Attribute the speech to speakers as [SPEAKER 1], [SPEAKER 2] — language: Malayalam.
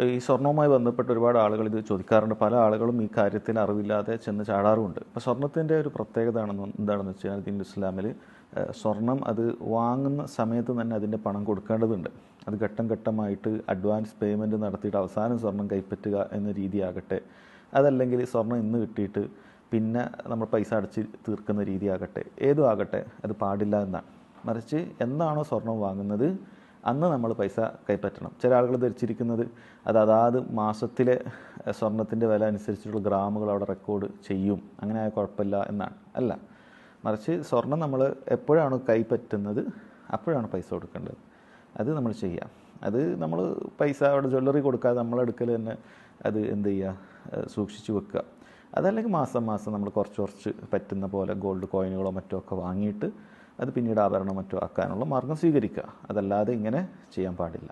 [SPEAKER 1] ഈ സ്വർണ്ണവുമായി ബന്ധപ്പെട്ട് ഒരുപാട് ആളുകൾ ഇത് ചോദിക്കാറുണ്ട്. പല ആളുകളും ഈ കാര്യത്തിൽ അറിവില്ലാതെ ചെന്ന് ചാടാറുമുണ്ട്. അപ്പോൾ സ്വർണ്ണത്തിൻ്റെ ഒരു പ്രത്യേകത എന്താണെന്ന് വെച്ച് കഴിഞ്ഞാൽ ദീൻ ഇസ്ലാമിൽ സ്വർണം അത് വാങ്ങുന്ന സമയത്ത് തന്നെ അതിൻ്റെ പണം കൊടുക്കേണ്ടതുണ്ട്. അത് ഘട്ടം ഘട്ടമായിട്ട് അഡ്വാൻസ് പേയ്മെൻറ്റ് നടത്തിയിട്ട് അവസാനം സ്വർണം കൈപ്പറ്റുക എന്ന രീതിയാകട്ടെ, അതല്ലെങ്കിൽ സ്വർണം ഇന്ന് കിട്ടിയിട്ട് പിന്നെ നമ്മൾ പൈസ അടച്ച് തീർക്കുന്ന രീതിയാകട്ടെ, ഏതും ആകട്ടെ അത് പാടില്ല എന്നാണ്. മറിച്ച് എന്നാണോ സ്വർണം വാങ്ങുന്നത് അന്ന് നമ്മൾ പൈസ കൈപ്പറ്റണം. ചില ആളുകൾ ധരിച്ചിരിക്കുന്നത് അതാത് മാസത്തിലെ സ്വർണത്തിൻ്റെ വില അനുസരിച്ചിട്ടുള്ള ഗ്രാമുകൾ അവിടെ റെക്കോർഡ് ചെയ്യും, അങ്ങനെ ആയ കുഴപ്പമില്ല എന്നാണ്. അല്ല, മറിച്ച് സ്വർണം നമ്മൾ എപ്പോഴാണ് കൈപ്പറ്റുന്നത് അപ്പോഴാണ് പൈസ കൊടുക്കേണ്ടത്. അത് നമ്മൾ ചെയ്യാം. അത് നമ്മൾ പൈസ അവിടെ ജ്വല്ലറി കൊടുക്കാതെ നമ്മളെടുക്കൽ തന്നെ അത് എന്ത് ചെയ്യുക, സൂക്ഷിച്ച് വെക്കുക. അതല്ലെങ്കിൽ മാസം മാസം നമ്മൾ കുറച്ച് പറ്റുന്ന പോലെ ഗോൾഡ് കോയിനുകളോ മറ്റോ ഒക്കെ വാങ്ങിയിട്ട് അത് പിന്നീട് ആഭരണം മറ്റോ ആക്കാനുള്ള മാർഗം സ്വീകരിക്കുക. അതല്ലാതെ ഇങ്ങനെ ചെയ്യാൻ പാടില്ല.